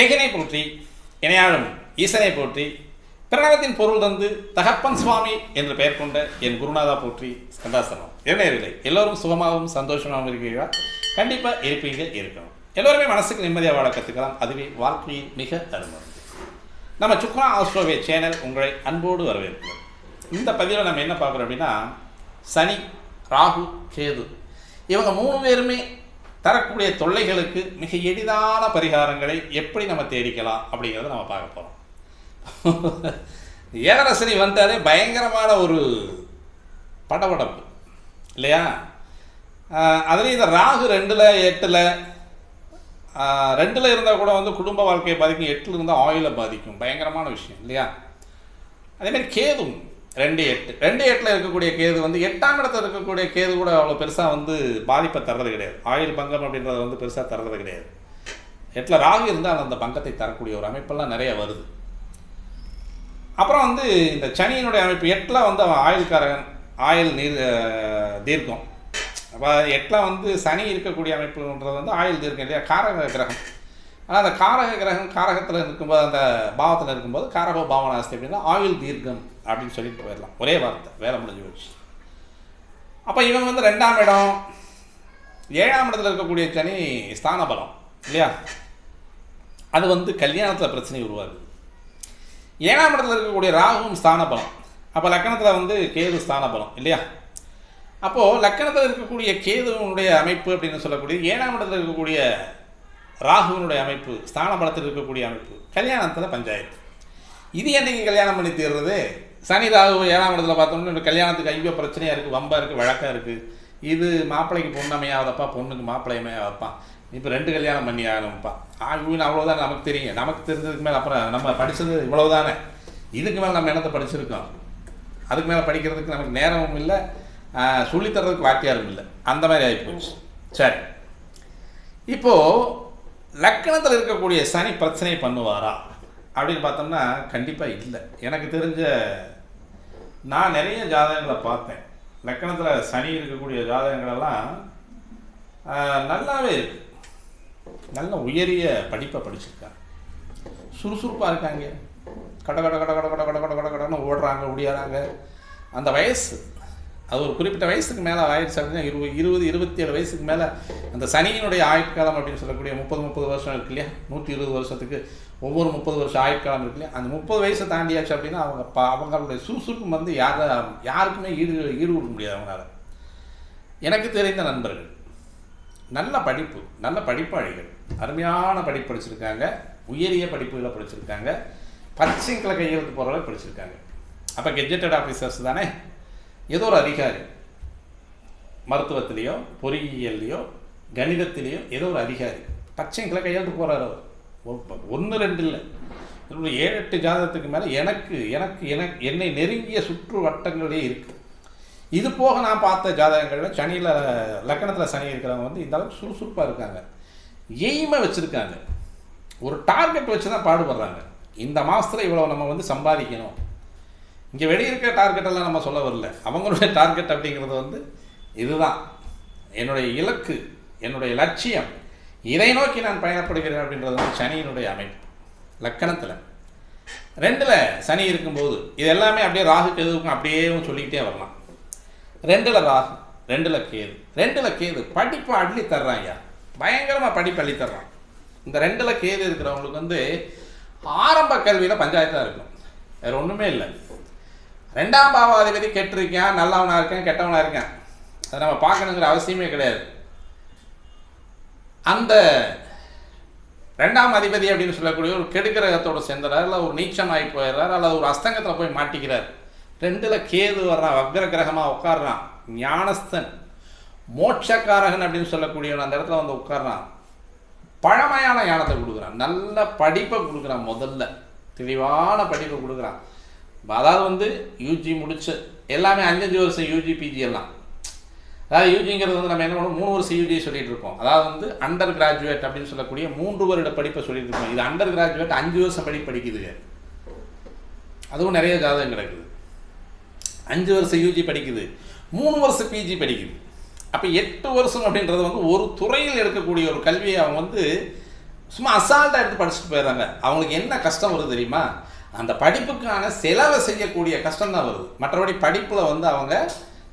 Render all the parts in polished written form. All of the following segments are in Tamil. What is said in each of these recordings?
ஏகனை போற்றி இணையாளும் ஈசனை போற்றி பிரணவத்தின் பொருள் தந்து தகப்பன் சுவாமி என்று பெயர் கொண்ட என் குருநாதா போற்றி சந்தாசனம் இளைஞர்களே எல்லோரும் சுகமாகவும் சந்தோஷமாகவும் இருக்கிறீர்களா? கண்டிப்பாக இருப்பீங்க, இருக்கணும். எல்லோருமே மனசுக்கு நிம்மதியாக வாழ கற்றுக்கலாம். அதுவே வாழ்க்கையின் மிக அருமை. நம்ம சுக்ரா ஆஸ்ட்ரோவே சேனல் உங்களை அன்போடு வரவேற்கிறோம். இந்த பதிவில் நம்ம என்ன பார்க்குறோம் அப்படின்னா, சனி, ராகு, கேது இவங்க 3 பேருமே தரக்கூடிய தொல்லைகளுக்கு மிக எளிதான பரிகாரங்களை எப்படி நம்ம தேடிக்கலாம் அப்படிங்கிறத நம்ம பார்க்க போகிறோம். ஏழரசனி வந்தாலே பயங்கரமான ஒரு படபடப்பு இல்லையா? அதுலேயும் இந்த ராகு 2ல் 8ல் 2ல் இருந்தால் கூட குடும்ப வாழ்க்கையை பாதிக்கும், 8ல் இருந்தால் ஆயிலை பாதிக்கும். பயங்கரமான விஷயம் இல்லையா? அதேமாதிரி கேதும் 2-8 இருக்கக்கூடிய கேது 8ஆம் இடத்துல இருக்கக்கூடிய கேது கூட அவ்வளோ பெருசாக பாதிப்பை தர்றது கிடையாது. ஆயில் பங்கம் அப்படின்றது பெருசாக தர்றது கிடையாது. 8ல் ராகு இருந்தால் அந்த பங்கத்தை தரக்கூடிய ஒரு அமைப்பெல்லாம் நிறைய வருது. அப்புறம் இந்த சனியினுடைய அமைப்பு 8ல் அவன் ஆயுள்காரகன், ஆயுள் நீர் தீர்க்கம். அப்போ 8ல் சனி இருக்கக்கூடிய அமைப்புன்றது ஆயுள் தீர்க்கம் இல்லையா? காரக கிரகம். ஆனால் அந்த காரக கிரகம் காரகத்தில் இருக்கும்போது, அந்த பாவத்தில் இருக்கும்போது காரகோ பாவனாஸ்தி அப்படின்னா ஆயுள் தீர்க்கம் அப்படின்னு சொல்லிட்டு போயிடலாம். ஒரே வார்த்தை, வேலை முடிஞ்சு போச்சு. அப்போ இவங்க 2ஆம் இடம், 7ஆம் இடத்துல இருக்கக்கூடிய சனி ஸ்தான பலம் இல்லையா? அது கல்யாணத்தில் பிரச்சனை உருவாகுது. 7ஆம் இடத்துல இருக்கக்கூடிய ராகுவும் ஸ்தான பலம். அப்போ லக்கணத்தில் கேது ஸ்தான பலம் இல்லையா? அப்போது லக்கணத்தில் இருக்கக்கூடிய கேதுவனுடைய அமைப்பு அப்படின்னு சொல்லக்கூடிய 7ஆம் இடத்துல இருக்கக்கூடிய ராகுவினுடைய அமைப்பு, ஸ்தான பலத்தில் இருக்கக்கூடிய அமைப்பு, கல்யாணத்தில் பஞ்சாயத்து. இது என்றைக்கு கல்யாணம் பண்ணி தீர்றது? சனி ராகு 7ஆம் இடத்துல பார்த்தோம்னா கல்யாணத்துக்கு ஐயோ பிரச்சனையாக இருக்குது, வம்பாக இருக்குது, வழக்காக இருக்குது. இது மாப்பிள்ளைக்கு பொண்ணு அமையாதப்பா, பொண்ணுக்கு மாப்பிள்ளை அமையாதப்பா, இப்போ 2 கல்யாணம் பண்ணி ஆகணும்ப்பா. ஆகுன்னு அவ்வளோதான் நமக்கு தெரியும். நமக்கு தெரிஞ்சதுக்கு மேலே அப்புறம் நம்ம படித்தது இவ்வளவுதானே, இதுக்கு மேலே நம்ம என்னத்தை படிச்சிருக்கோம்? அதுக்கு மேலே படிக்கிறதுக்கு நமக்கு நேரமும் இல்லை, சொல்லித்தரதுக்கு வாத்தியாரும் இல்லை. அந்த மாதிரி ஆகிப்போச்சு. சரி, இப்போது லக்கணத்தில் இருக்கக்கூடிய சனி பிரச்சனை பண்ணுவாரா அப்படின்னு பார்த்தோம்னா கண்டிப்பாக இல்லை. எனக்கு தெரிஞ்ச நான் நிறைய ஜாதகங்களை பார்த்தேன். லக்கணத்தில் சனி இருக்கக்கூடிய ஜாதகங்களெல்லாம் நல்லாவே இருக்குது. நல்ல உயரிய படிப்பை படிச்சிருக்காங்க, சுறுசுறுப்பாக இருக்காங்க, கட கட கட கட கட கட கட கட கடன்னு ஓடுறாங்க, ஓடியாராங்க. அந்த வயசு அது ஒரு குறிப்பிட்ட வயசுக்கு மேலே ஆயிடுச்சு அப்படின்னா 20-27 வயசுக்கு மேலே அந்த சனியினுடைய ஆயுட்காலம் அப்படின்னு சொல்லக்கூடிய 30 வருஷம் இருக்கு இல்லையா? 120 வருஷத்துக்கு ஒவ்வொரு 30 வருஷம் ஆயுட்காலம் இருக்கு இல்லையா? அந்த 30 வயசை தாண்டியாச்சு அப்படின்னா அவங்களுடைய சுறுசுறுப்பு யாருக்குமே ஈடு கொடுக்க முடியாது அவங்களால. எனக்கு தெரிந்த நண்பர்கள் நல்ல படிப்பாளிகள், அருமையான படிப்பு படிச்சிருக்காங்க, உயரிய படிப்புகளை படிச்சிருக்காங்க, பச்சைங்களை கையெழுத்து போகிறவரை படிச்சிருக்காங்க. அப்போ கெஜெட்டட் ஆஃபீஸர்ஸ் தானே, ஏதோ ஒரு அதிகாரி, மருத்துவத்திலேயோ பொறியியல்லையோ கணிதத்திலேயோ ஏதோ ஒரு அதிகாரி பச்சைங்களை கையெழுத்து போகிறார். அவர் 1-2 இல்லை, 7-8 ஜாதகத்துக்கு மேலே என்னை நெருங்கிய சுற்று வட்டங்களே இருக்குது. இது போக நான் பார்த்த ஜாதகங்களில் சனியில் லக்கணத்தில் சனி இருக்கிறவங்க இந்த அளவுக்கு சுறுசுறுப்பாக இருக்காங்க, எய்மை வச்சுருக்காங்க, ஒரு டார்கெட் வச்சு தான் பாடுபடுறாங்க. இந்த மாதத்தில் இவ்வளோ நம்ம சம்பாதிக்கணும். இங்கே வெளியே இருக்க டார்கெட்டெல்லாம் நம்ம சொல்ல வரல. அவங்களுடைய டார்கெட் அப்படிங்கிறது இதுதான், என்னுடைய இலக்கு, என்னுடைய லட்சியம், இதை நோக்கி நான் பயணப்படுகிறேன் அப்படின்றது சனியினுடைய அமைப்பு. லக்கணத்தில் 2ல் சனி இருக்கும்போது இது எல்லாமே அப்படியே ராகு கேதுக்கும் அப்படியே சொல்லிக்கிட்டே வரலாம். 2ல் ராகு, 2ல் கேது படிப்பை அள்ளி தர்றாங்க, பயங்கரமாக படிப்பு அள்ளி தர்றான். இந்த 2ல் கேது இருக்கிறவங்களுக்கு ஆரம்ப கல்வியில் பஞ்சாயத்தாக இருக்கும், வேறு ஒன்றுமே இல்லை. 2ஆம் பாவாதிபதி கெட்டிருக்கேன், நல்லவனாக இருக்கேன், கெட்டவனாக இருக்கேன், அதை நம்ம பார்க்கணுங்கிற அவசியமே கிடையாது. அந்த 2ஆம் அதிபதி அப்படின்னு சொல்லக்கூடிய ஒரு கெடுக்கிரகத்தோடு சேர்ந்துறார், இல்லை ஒரு நீச்சம் ஆகி போயிடுறார், அல்லது ஒரு அஸ்தங்கத்தில் போய் மாட்டிக்கிறார். 2ல் கேது வர்றான், வக்ர கிரகமாக உட்காடுறான், ஞானஸ்தன், மோட்சக்காரகன் அப்படின்னு சொல்லக்கூடியவன் அந்த இடத்துல உட்காடுறான். பழமையான ஞானத்தை கொடுக்குறான், நல்ல படிப்பை கொடுக்குறான், முதல்ல தெளிவான படிப்பை கொடுக்குறான். அதாவது யூஜி முடிச்சு எல்லாமே 5 வருஷம் யூஜி பிஜி எல்லாம். அதாவது யூஜிங்கிறது நம்ம என்ன பண்ணுவோம், 3 வருஷம் யூஜி சொல்லிட்டு இருக்கோம். அதாவது அண்டர் கிராஜுவேட் அப்படின்னு சொல்லக்கூடிய 3 வருட படிப்பை சொல்லிட்டு இருக்கோம். இது அண்டர் கிராஜுவேட் 5 வருஷம் படிக்குதுங்க. அதுவும் நிறைய ஜாதகம் கிடக்குது. 5 வருஷம் யூஜி படிக்குது, 3 வருஷம் பிஜி படிக்குது. அப்போ 8 வருஷம் அப்படின்றது ஒரு துறையில் எடுக்கக்கூடிய ஒரு கல்வியை அவங்க சும்மா அசால்ட்டாக எடுத்து படிச்சுட்டு போயிடுறாங்க. அவங்களுக்கு என்ன கஷ்டம் வருது தெரியுமா? அந்த படிப்புக்கான செலவை செய்யக்கூடிய கஷ்டம் தான் வருது. மற்றபடி படிப்பில் வந்து அவங்க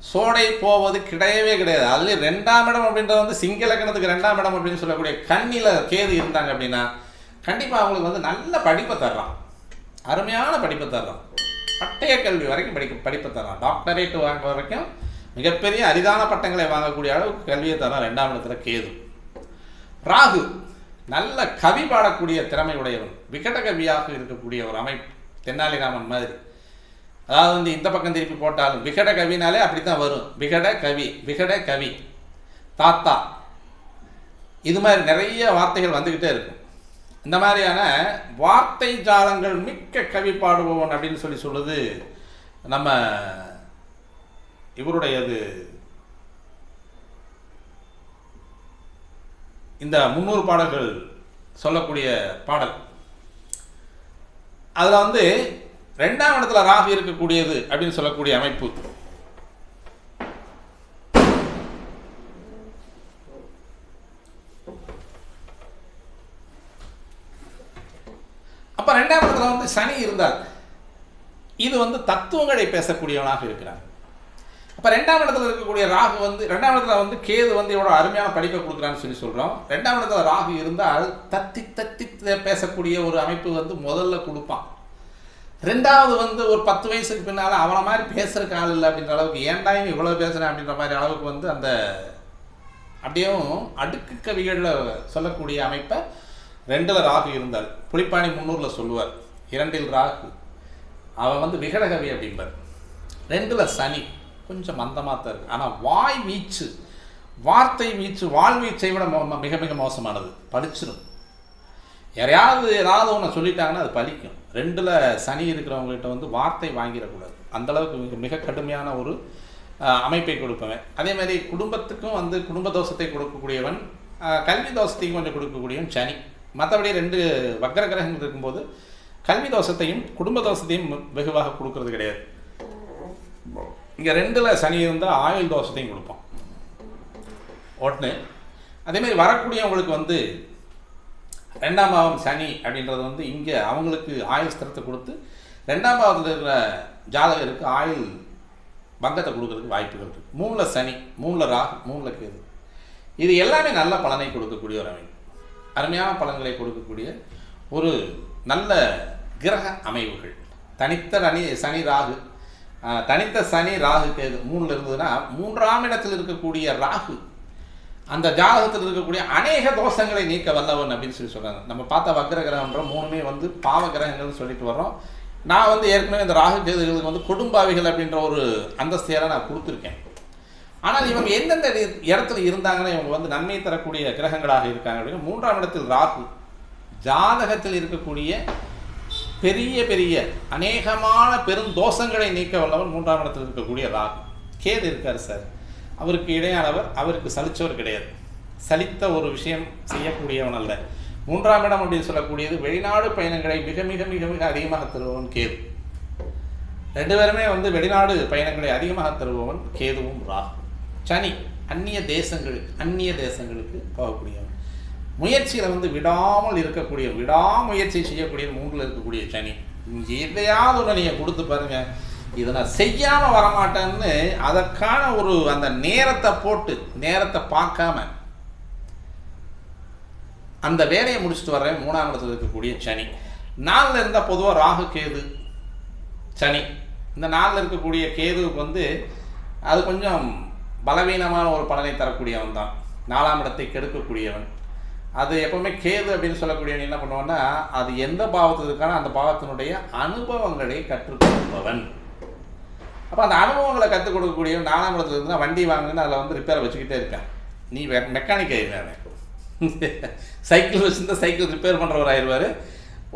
சோடை போவது கிடையவே கிடையாது. அதுலேயும் 2ஆம் இடம் அப்படின்றது வந்து சிங்க இலக்கணத்துக்கு 2ஆம் இடம் அப்படின்னு சொல்லக்கூடிய கண்ணியில் கேது இருந்தாங்க அப்படின்னா கண்டிப்பாக அவங்களுக்கு வந்து நல்ல படிப்பை தர்றான், அருமையான படிப்பை தர்றான், பட்டய கல்வி வரைக்கும் படிப்பை தர்றான், டாக்டரேட் வாங்க வரைக்கும் மிகப்பெரிய அரிதான பட்டங்களை வாங்கக்கூடிய அளவுக்கு கல்வியை தர்றான் 2ஆம் இடத்துல கேது. ராகு நல்ல கவி பாடக்கூடிய திறமை உடையவன், விகட கவியாக இருக்கக்கூடிய ஒரு அமைப்பு, தென்னாலிராமன் மாதிரி. அதாவது வந்து இந்த பக்கம் திருப்பி போட்டாலும் விகட கவினாலே அப்படி தான் வரும். விகட கவி, விகட கவி, தாத்தா, இது மாதிரி நிறைய வார்த்தைகள் வந்துக்கிட்டே இருக்கும். இந்த மாதிரியான வார்த்தை ஜாலங்கள் மிக்க கவி பாடுபவன் அப்படின்னு சொல்லுது நம்ம இவருடையது. இந்த 300 பாடல்கள் சொல்லக்கூடிய பாடல், அதில் வந்து 2ஆம் இடத்துல ராகு இருக்கக்கூடியது அப்படின்னு சொல்லக்கூடிய அமைப்பு. அப்ப 2ஆம் இடத்துல வந்து சனி இருந்தால் இது வந்து தத்துவங்களை பேசக்கூடியவனாக இருக்கிறார். அப்ப 2ஆம் இடத்துல இருக்கக்கூடிய ராகு வந்து 2ஆம் இடத்துல வந்து கேது வந்து எவ்வளவு அருமையான படிப்பை கொடுக்குறான்னு சொல்றோம். 2ஆம் இடத்துல ராகு இருந்தால் தத்தி தத்தி பேசக்கூடிய ஒரு அமைப்பு வந்து முதல்ல கொடுப்பான். 2வது வந்து ஒரு 10 வயசுக்கு பின்னால் அவனை மாதிரி பேசுறதுக்கு ஆள் இல்லை அப்படின்ற அளவுக்கு, ஏன்டா இவ்வளவு பேசுறேன் அப்படின்ற மாதிரி அளவுக்கு வந்து அந்த அப்படியும் அடுக்கு கவிகளில் சொல்லக்கூடிய அமைப்பை 2ல் ராகு இருந்தால், புலிப்பாணி 300 சொல்லுவார் 2ல் ராகு அவன் வந்து விகடகவி அப்படிம்பார். 2ல் சனி கொஞ்சம் மந்தமாக தான் இருக்கு. ஆனால் வாய் வீச்சு, வார்த்தை வீச்சு, வாழ்வீச்சை விட மிக மிக மோசமானது, பழிச்சிடும். யாரையாவது ஏதாவது ஒன்று சொல்லிட்டாங்கன்னா அது பலிக்கும். 2ல் சனி இருக்கிறவங்ககிட்ட வந்து வார்த்தை வாங்கிடக்கூடாது, அந்தளவுக்கு மிக கடுமையான ஒரு அமைப்பை கொடுப்பவன். அதே மாதிரி குடும்பத்துக்கும் வந்து குடும்ப தோஷத்தை கொடுக்கக்கூடியவன், கல்வி தோஷத்தையும் கொஞ்சம் கொடுக்கக்கூடியவன் சனி. மற்றபடி 2 வக்ர கிரகங்கள் இருக்கும்போது கல்வி தோஷத்தையும் குடும்ப தோஷத்தையும் வெகுவாக கொடுக்கறது கிடையாது. இங்கே 2ல் சனி இருந்தால் ஆயுள் தோஷத்தையும் கொடுப்பான் ஒன்று. அதேமாதிரி வரக்கூடியவங்களுக்கு வந்து 2ஆம் பாவம் சனி அப்படின்றது வந்து இங்கே அவங்களுக்கு ஆயுள் ஸ்திரத்தை கொடுத்து 2ஆம் பாவத்தில் இருக்கிற ஜாதகருக்கு ஆயுள் பங்கத்தை கொடுக்கறதுக்கு வாய்ப்புகள் இருக்குது. 3ல் சனி, 3ல் ராகு, 3ல் கேது, இது எல்லாமே நல்ல பலனை கொடுக்கக்கூடிய ஒரு அமைப்பு, அருமையான பலன்களை கொடுக்கக்கூடிய ஒரு நல்ல கிரக அமைவுகள். தனித்த சனி ராகு, தனித்த சனி ராகு கேது 3ல் இருந்ததுன்னா 3ஆம் இடத்தில் இருக்கக்கூடிய ராகு அந்த ஜாதகத்தில் இருக்கக்கூடிய அநேக தோஷங்களை நீக்க வல்லவன் அப்படின்னு சொல்கிறாங்க. நம்ம பார்த்த வக்ர கிரகம்ன்ற 3மே வந்து பாவ கிரகங்கள்னு சொல்லிட்டு வர்றோம். நான் வந்து ஏற்கனவே இந்த ராகு கேதுகளுக்கு வந்து கொடும்பாவிகள் அப்படின்ற ஒரு அந்தஸ்தையெல்லாம் நான் கொடுத்துருக்கேன். ஆனால் இவங்க எந்தெந்த இடத்துல இருந்தாங்கன்னா இவங்க வந்து நன்மை தரக்கூடிய கிரகங்களாக இருக்காங்க அப்படின்னா 3ஆம் இடத்தில் ராகு ஜாதகத்தில் இருக்கக்கூடிய பெரிய பெரிய அநேகமான பெருந்தோஷங்களை நீக்க வல்லவன் 3ஆம் இடத்தில் இருக்கக்கூடிய ராகு. கேது இருக்கார் சார், அவருக்கு இடையானவர், அவருக்கு சலிச்சவர் கிடையாது, சலித்த ஒரு விஷயம் செய்யக்கூடியவன் அல்ல. 3ஆம் இடம் அப்படின்னு சொல்லக்கூடியது வெளிநாடு பயணங்களை மிக மிக மிக மிக அதிகமாக தருபவன் கேது. 2 பேருமே வந்து வெளிநாடு பயணங்களை அதிகமாக தருபவன் கேதுவும் ராகு. சனி அந்நிய தேசங்களுக்கு போகக்கூடியவன், முயற்சியில் வந்து விடாமல் இருக்கக்கூடிய, விடாமுயற்சி செய்யக்கூடிய 3ல் இருக்கக்கூடிய சனி. எதையாவது ஒன்று நீங்கள் கொடுத்து பாருங்க, இதை நான் செய்யாமல் வரமாட்டேன்னு அதற்கான ஒரு அந்த நேரத்தை போட்டு நேரத்தை பார்க்காம அந்த வேலையை முடிச்சுட்டு வர்றேன். 3ஆம் இடத்துல இருக்கக்கூடிய சனி 4ல் இருந்தால் பொதுவாக ராகு கேது சனி, இந்த 4ல் இருக்கக்கூடிய கேதுவுக்கு வந்து அது கொஞ்சம் பலவீனமான ஒரு பலனை தரக்கூடியவன் தான், 4ஆம் இடத்தை கெடுக்கக்கூடியவன். அது எப்பவுமே கேது அப்படின்னு சொல்லக்கூடியவன் என்ன பண்ணுவான்னா, அது எந்த பாவத்தில் இருக்கானோ அந்த பாவத்தினுடைய அனுபவங்களை கற்றுக் கொடுப்பவன். அப்போ அந்த அனுபவங்களை கற்றுக் கொடுக்கக்கூடியவன் 4ஆம் இடத்துல இருந்தால் வண்டி வாங்கினு அதில் வந்து ரிப்பேரை வச்சுக்கிட்டே இருக்கான். நீ மெக்கானிக் ஆயிடுவேன், சைக்கிள் வச்சுருந்தா சைக்கிள் ரிப்பேர் பண்ணுறவர் ஆயிடுவார்.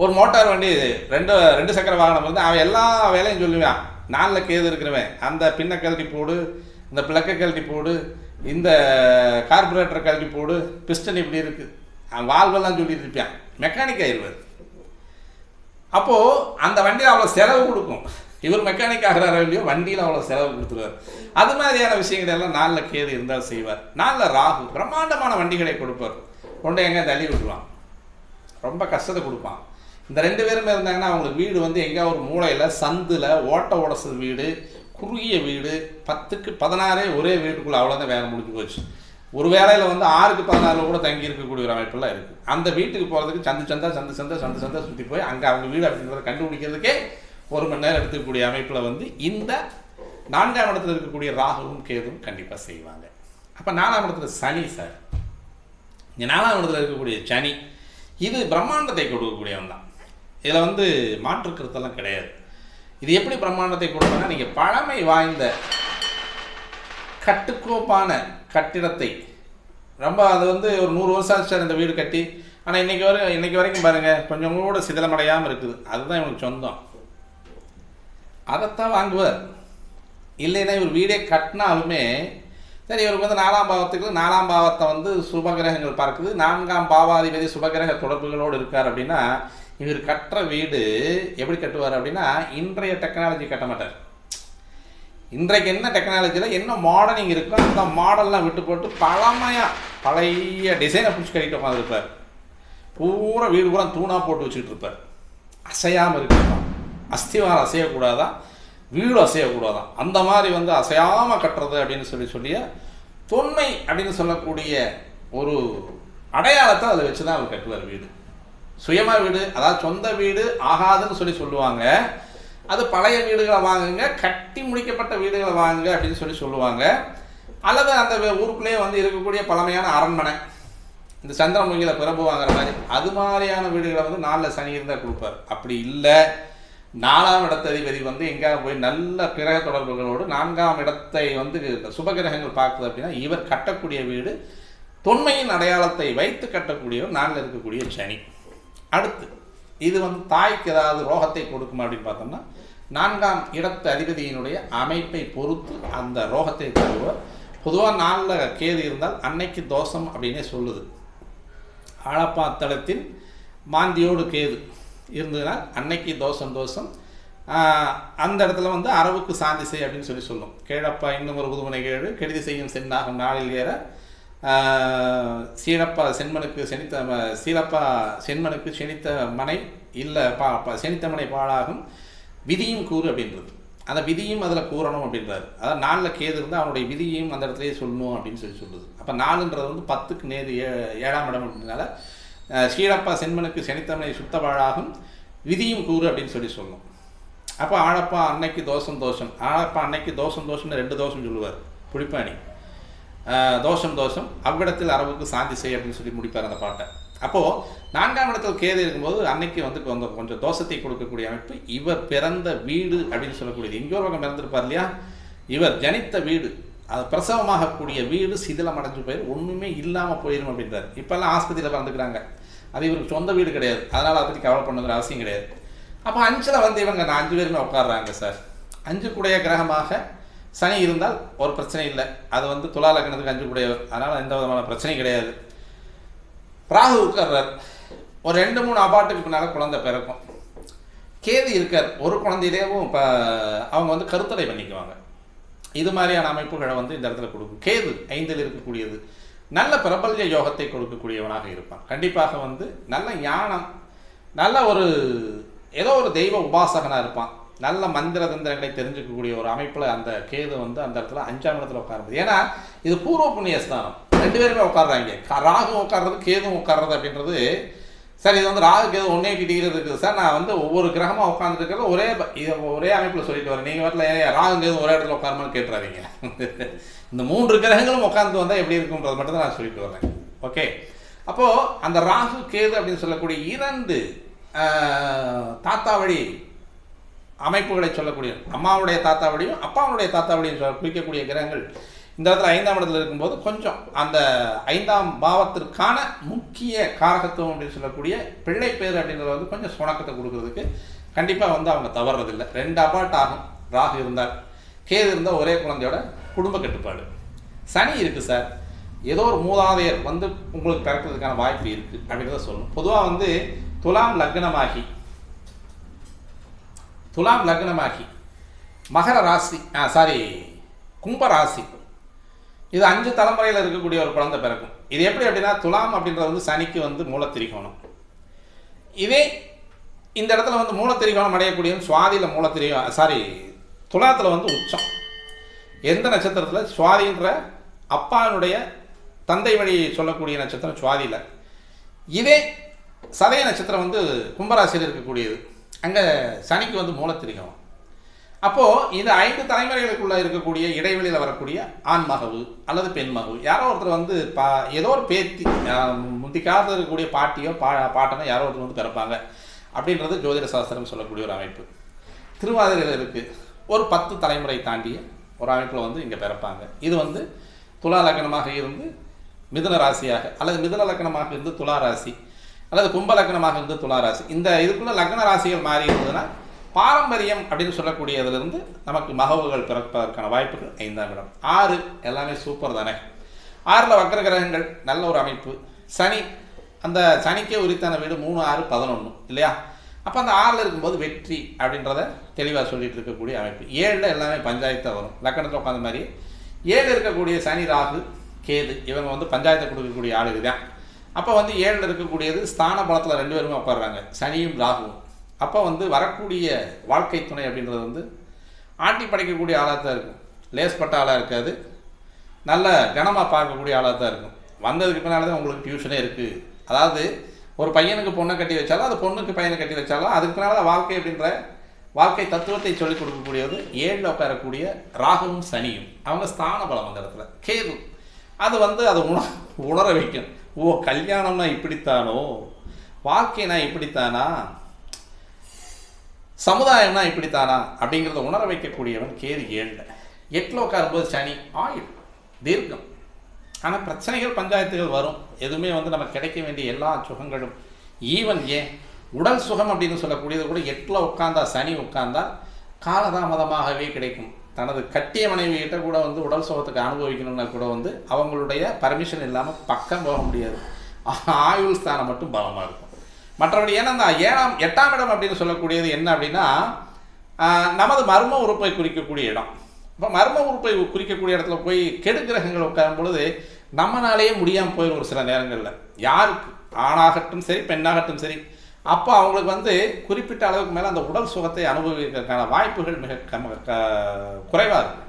ஒரு மோட்டார் வண்டி ரெண்டு சக்கர வாகனம் வந்து அவன் எல்லா வேலையும் சொல்லுவான். 4ல் கேது இருக்கிறவன் அந்த பின்னை கழட்டி போடு, இந்த பிளக்கை கழட்டி போடு, இந்த கார்பரேட்டரை கழட்டி போடு, பிஸ்டன் இப்படி இருக்குது, வால்வெல்லாம் சொல்லிட்டு இருப்பான், மெக்கானிக் ஆயிடுவார். அப்போது அந்த வண்டியில் அவ்வளோ செலவு கொடுக்கும். இவர் மெக்கானிக் ஆகிறாரோ இல்லையோ வண்டியில் அவ்வளோ செலவு கொடுத்துருவார். அது மாதிரியான விஷயங்கள் எல்லாம் 4ல் கேது இருந்தால் செய்வார். 4ல் ராகு பிரம்மாண்டமான வண்டிகளை கொடுப்பார், கொண்டு எங்கே தள்ளி விட்டுருவான். ரொம்ப கஷ்டத்தை கொடுப்பான். இந்த 2 பேருமே இருந்தாங்கன்னா அவங்களுக்கு வீடு வந்து எங்கே ஒரு மூலையில் சந்தில் ஓட்ட உடசல் வீடு, குறுகிய வீடு, 10க்கு 16 ஒரே வீட்டுக்குள்ளே, அவ்வளோதான், வேலை முடிஞ்சு போச்சு. ஒரு வேளையில் வந்து 6க்கு 16 கூட தங்கி இருக்கக்கூடிய ஒரு அமைப்பெல்லாம் இருக்குது. அந்த வீட்டுக்கு போகிறதுக்கு சந்து சுற்றி போய் அங்கே அவங்க வீடு அப்படின்றத கண்டுபிடிக்கிறதுக்கே 1 மணி நேரம் எடுத்துக்கக்கூடிய அமைப்பில் வந்து இந்த 4ஆம் இடத்துல இருக்கக்கூடிய ராகுவும் கேதுவும் கண்டிப்பாக செய்வாங்க. அப்போ 4ஆம் இடத்துல சனி சார், இங்கே 4ஆம் இடத்துல இருக்கக்கூடிய சனி இது பிரம்மாண்டத்தை கொடுக்கக்கூடியவன் தான். இதில் வந்து மாற்று கருத்தெல்லாம் கிடையாது. இது எப்படி பிரம்மாண்டத்தை கொடுப்பேன்னா, நீங்கள் பழமை வாய்ந்த கட்டுக்கோப்பான கட்டிடத்தை ரொம்ப அது வந்து ஒரு 100 வருஷம் ஆச்சு சார் இந்த வீடு கட்டி, ஆனால் இன்றைக்கி வரைக்கும் பாருங்கள் கொஞ்சம் கூட சிதிலமடையாமல் இருக்குது, அதுதான் இவனுக்கு சொந்தம், அதைத்தான் வாங்குவார். இல்லைன்னா இவர் வீடே கட்டினாலுமே சரி, இவருக்கு வந்து 4ஆம் பாவத்துக்கு 4ஆம் பாவத்தை வந்து சுபகிரகங்கள் பார்க்குது, 4ஆம் பாவாதிபதி சுபகிரக தொடர்புகளோடு இருக்கார் அப்படின்னா இவர் கட்டுற வீடு எப்படி கட்டுவார் அப்படின்னா இன்றைய டெக்னாலஜி கட்ட மாட்டார். இன்றைக்கு என்ன டெக்னாலஜியில் என்ன மாடர்னிங் இருக்கோ அந்த மாடல்லாம் விட்டு போட்டு பழைய டிசைனை பிடிச்சி கட்டிட்டு உட்காந்துருப்பார். பூரா வீடு பூரா தூணாக போட்டு வச்சுக்கிட்டு இருப்பார். அசையாமல் இருக்கலாம், அஸ்திவாரம் அசையக்கூடாதான், வீடு அசையக்கூடாதான், அந்த மாதிரி வந்து அசையாமல் கட்டுறது அப்படின்னு சொல்லிய தொன்மை அப்படின்னு சொல்லக்கூடிய ஒரு அடையாளத்தை அதில் வச்சு தான் அவர் கட்டுவார் வீடு. சுயமாக வீடு, அதாவது சொந்த வீடு ஆகாதுன்னு சொல்லுவாங்க. அது பழைய வீடுகளை வாங்குங்க, கட்டி முடிக்கப்பட்ட வீடுகளை வாங்குங்க அப்படின்னு சொல்லுவாங்க. அல்லது அந்த ஊருக்குள்ளேயே வந்து இருக்கக்கூடிய பழமையான அரண்மனை, இந்த சந்திரமுகியில் பிறப்பு வாங்குற மாதிரி, அது மாதிரியான வீடுகளை வந்து 4 சனி இருந்தால் கொடுப்பார். அப்படி இல்லை, 4ஆம் இடத்ததிபதி வந்து எங்கேயாவது போய் நல்ல கிரக தொடர்புகளோடு 4ஆம் இடத்தை வந்து சுபகிரகங்கள் பார்க்குது அப்படின்னா இவர் கட்டக்கூடிய வீடு தொன்மையின் அடையாளத்தை வைத்து கட்டக்கூடியவர் 4ல் இருக்கக்கூடிய சனி. அடுத்து இது வந்து தாய்க்கு ஏதாவது ரோகத்தை கொடுக்குமா அப்படின்னு பார்த்தோம்னா 4ஆம் இடத்து அதிபதியினுடைய அமைப்பை பொறுத்து அந்த ரோகத்தை தருவார். பொதுவாக 4ல் கேது இருந்தால் அன்னைக்கு தோஷம் அப்படின்னே சொல்லுது. ஆழப்பாத்தளத்தில் மாந்தியோடு கேது இருந்ததுனால் அன்னைக்கு தோஷம். அந்த இடத்துல வந்து அரவுக்கு சாந்தி செய் அப்படின்னு சொல்லும். கேழப்பா இன்னும் ஒரு புதுமனை கேடு கெடுதி செய்யும் சென்னாகும் நாளில் ஏற சீலப்பா சென்மனுக்கு செனித்த மனை இல்லை செனித்த மனை பாழாகும் விதியும் கூறு அப்படின்றது. அந்த விதியும் அதில் கூறணும் அப்படின்றாரு. அதாவது 4ல் கேது இருந்தால் அவனுடைய விதியையும் அந்த இடத்துலையே சொல்லணும் அப்படின்னு சொல்லுது. அப்போ 4ன்றது வந்து 10க்கு நேர் 7ஆம் இடம் அப்படின்றனால ஸ்ரீலப்பா சென்மனுக்கு செனித்தமனை சுத்த வாழாகும் விதியும் கூறு அப்படின்னு சொல்லணும். அப்போ ஆழப்பா அன்னைக்கு தோஷம், ஆழப்பா அன்னைக்கு தோஷம்னு 2 தோஷம் சொல்லுவார். புளிப்பாணி தோஷம் அவ்விடத்தில் அரவுக்கு சாந்தி செய் அப்படின்னு முடிப்பார் அந்த பாட்டை. அப்போது 4ஆம் இடத்தில் கேது இருக்கும்போது அன்னைக்கு வந்து கொஞ்சம் தோஷத்தை கொடுக்கக்கூடிய அமைப்பு. இவர் பிறந்த வீடு அப்படின்னு சொல்லக்கூடியது, எங்கேயோ பக்கம் பிறந்திருப்பார் இல்லையா, இவர் ஜனித்த வீடு, அது பிரசவமாகக்கூடிய வீடு சிதிலம் அடைஞ்சு போயிடும், ஒன்றுமே இல்லாமல் போயிடும் அப்படின்றார். இப்போல்லாம் ஆஸ்பத்திரியில் பிறந்துக்கிறாங்க, அது இவருக்கு சொந்த வீடு கிடையாது, அதனால் அதை பற்றி கவலை பண்ணுங்கிற அவசியம் கிடையாது. அப்போ 5ல் வந்து இவங்க 5 பேருமே உட்காடுறாங்க சார். 5 கூடைய கிரகமாக சனி இருந்தால் ஒரு பிரச்சனை இல்லை, அது வந்து துலா லக்னத்துக்கு 5 கூடையவர், அதனால் எந்த விதமான பிரச்சனையும் கிடையாது. ராகு உட்கார்றார், ஒரு 2-3 அபார்ட்டுக்கு பின்னால் குழந்தை பிறக்கும். கேது இருக்கார், ஒரு குழந்தையிலேயும் இப்போ அவங்க வந்து கருத்தடை பண்ணிக்குவாங்க. இது மாதிரியான அமைப்புகளை வந்து இந்த இடத்துல கொடுக்கும். கேது 5ல் இருக்கக்கூடியது நல்ல பிரபல்ய யோகத்தை கொடுக்கக்கூடியவனாக இருப்பான். கண்டிப்பாக வந்து நல்ல ஞானம், நல்ல ஒரு ஏதோ ஒரு தெய்வ உபாசகனாக இருப்பான். நல்ல மந்திர தந்திரங்களை தெரிஞ்சுக்கக்கூடிய ஒரு அமைப்பில் அந்த கேது வந்து அந்த இடத்துல 5ஆம் இடத்துல உட்காருது. ஏன்னா இது பூர்வ புண்ணிய ஸ்தானம், 2 பேருமே உட்காடுறாங்க. ராகு உட்கார்றது கேதும் உட்கார்றது அப்படின்றது சார். இது வந்து ராகு கேது 180 டிகிரி இருக்குது சார். நான் வந்து ஒவ்வொரு கிரகமாக உட்காந்துட்டு இருக்கிறது ஒரே அமைப்பில் சொல்லிட்டு வரேன். நீங்கள் வரல ராகு கேது ஒரே இடத்துல உட்காருமான்னு கேட்டுறாதீங்க. இந்த 3 கிரகங்களும் உட்காந்து வந்தால் எப்படி இருக்குன்றது மட்டும் தான் நான் சொல்லிட்டு வரேன். ஓகே, அப்போது அந்த ராகு கேது அப்படின்னு சொல்லக்கூடிய 2 தாத்தா வழி அமைப்புகளை சொல்லக்கூடிய, அம்மாவுடைய தாத்தா வழியும் அப்பாவுடைய தாத்தா வழியும் குறிக்கக்கூடிய கிரகங்கள் இந்த இடத்துல 5ஆம் இடத்துல இருக்கும்போது கொஞ்சம் அந்த 5ஆம் பாவத்திற்கான முக்கிய காரகத்துவம் அப்படின்னு சொல்லக்கூடிய பிள்ளை பேர் அப்படிங்கிறது வந்து கொஞ்சம் சுணக்கத்தை கொடுக்கறதுக்கு கண்டிப்பாக வந்து அவங்க தவறுறதில்லை. 2 அபார்ட் ஆகும். ராகு இருந்தால், கேது இருந்தால் ஒரே குழந்தையோட குடும்ப கட்டுப்பாடு. சனி இருக்குது சார், ஏதோ ஒரு மூதாதையர் வந்து உங்களுக்கு பிறக்கிறதுக்கான வாய்ப்பு இருக்குது அப்படின்றத சொல்லணும். பொதுவாக வந்து துலாம் லக்னமாகி மகர ராசி கும்ப ராசி, இது 5 தலைமுறையில் இருக்கக்கூடிய ஒரு குழந்தை பிறக்கும். இது எப்படி அப்படின்னா, துலாம் அப்படின்றது வந்து சனிக்கு வந்து மூலத்திரிகோணம், இதே இந்த இடத்துல வந்து மூலத்திரிகோணம் அடையக்கூடியவன் சுவாதியில் துலாத்தில் வந்து உச்சம். எந்த நட்சத்திரத்தில்? சுவாதின்ற அப்பாவினுடைய தந்தை வழி சொல்லக்கூடிய நட்சத்திரம் சுவாதியில். இதே சதய நட்சத்திரம் வந்து கும்பராசியில் இருக்கக்கூடியது. அங்கே சனிக்கு வந்து மூலத்திரிகோணம். அப்போது இந்த 5 தலைமுறைகளுக்குள்ளே இருக்கக்கூடிய இடைவெளியில் வரக்கூடிய ஆண் மகவு அல்லது பெண் மகவு, யாரோ ஒருத்தர் வந்து ஏதோ ஒரு பேத்தி, முந்தி காலத்தில் இருக்கக்கூடிய பாட்டியோ பாட்டனோ யாரோ ஒருத்தர் வந்து பிறப்பாங்க அப்படின்றது ஜோதிட சாஸ்திரம் சொல்லக்கூடிய ஒரு அமைப்பு. திருவாதிரையில் இருக்குது ஒரு 10 தலைமுறை தாண்டிய ஒரு அமைப்பில் வந்து இங்கே பிறப்பாங்க. இது வந்து துலா லக்னமாக இருந்து மிதுன ராசியாக, அல்லது மிதுன லக்னமாக இருந்து துலா ராசி, அல்லது கும்ப லக்னமாக இருந்து துலா ராசி, இந்த இதுக்குள்ள லக்ன ராசிகள் மாறி இருந்ததுன்னா பாரம்பரியம் அப்படின்னு சொல்லக்கூடியதுலேருந்து நமக்கு மகவுகள் பிறப்பதற்கான வாய்ப்புகள் 5ஆம் இடம். 6 எல்லாமே சூப்பர் தானே. 6ல் வக்ர கிரகங்கள் நல்ல ஒரு அமைப்பு. சனி, அந்த சனிக்கே உரித்தான வீடு 3, 6, 11 இல்லையா? அப்போ அந்த 6ல் இருக்கும்போது வெற்றி அப்படின்றத தெளிவாக சொல்லிட்டு இருக்கக்கூடிய அமைப்பு. 7ல் எல்லாமே பஞ்சாயத்தாக வரும். லக்கணத்தில் உட்காந்த மாதிரி 7 இருக்கக்கூடிய சனி, ராகு, கேது இவங்க வந்து பஞ்சாயத்தை கொடுக்கக்கூடிய ஆளுக்கு தான். அப்போ வந்து 7ல் இருக்கக்கூடியது ஸ்தான பலத்தில் 2 பேருமே உட்காடுறாங்க, சனியும் ராகுவும். அப்போ வந்து வரக்கூடிய வாழ்க்கை துணை அப்படின்றது வந்து ஆட்டி படைக்கக்கூடிய ஆளாக தான் இருக்கும். லேஸ்பட்ட ஆளாக இருக்காது, நல்ல கனமாக பார்க்கக்கூடிய ஆளாக தான் இருக்கும். வந்ததுக்கு பின்னால் தான் உங்களுக்கு டியூஷனே இருக்குது. அதாவது ஒரு பையனுக்கு பொண்ணை கட்டி வச்சாலும், அது பொண்ணுக்கு பையனை கட்டி வச்சாலும், அதுக்கு பின்னால் தான் வாழ்க்கை அப்படின்ற வாழ்க்கை தத்துவத்தை சொல்லிக் கொடுக்கக்கூடியது 7ல் உட்காரக்கூடிய ராகுவும் சனியும். அவங்க ஸ்தான பலம் அந்த இடத்துல. கேது அது வந்து அதை உணர வைக்கும். ஓ, கல்யாணம்னா இப்படித்தானோ, வாழ்க்கைனா இப்படித்தானா, சமுதாயம்னா இப்படித்தானா அப்படிங்கிறத உணர வைக்கக்கூடியவன் கேது 7ல். 8ல் உட்காரும்போது சனி ஆயுள் தீர்க்கம். ஆனால் பிரச்சனைகள் பஞ்சாயத்துகள் வரும். எதுவுமே வந்து நமக்கு கிடைக்க வேண்டிய எல்லா சுகங்களும், ஈவன் ஏன் உடல் சுகம் அப்படின்னு சொல்லக்கூடியது கூட 8ல் உட்கார்ந்தா, சனி உட்கார்ந்தா காலதாமதமாகவே கிடைக்கும். தனது கட்டிய மனைவிகிட்ட கூட வந்து உடல் சுகத்துக்கு அனுபவிக்கணும்னா கூட வந்து அவங்களுடைய பர்மிஷன் இல்லாமல் பக்கம் போக முடியாது. ஆயுள் ஸ்தானம் மட்டும் பலமாக இருக்கும். மற்றபடி ஏன்னா அந்த 8ஆம் இடம் அப்படின்னு சொல்லக்கூடியது என்ன அப்படின்னா நமது மர்ம உறுப்பை குறிக்கக்கூடிய இடம். இப்போ மர்ம உறுப்பை குறிக்கக்கூடிய இடத்துல போய் கெடு கிரகங்கள் உட்காரும் பொழுது நம்மளாலேயே முடியாமல் போயிடும் ஒரு சில நேரங்களில். யாருக்கு, ஆணாகட்டும் சரி பெண்ணாகட்டும் சரி, அப்போ அவங்களுக்கு வந்து குறிப்பிட்ட அளவுக்கு மேலே அந்த உடல் சுகத்தை அனுபவிக்கிறதுக்கான வாய்ப்புகள் மிக குறைவாக இருக்கும்.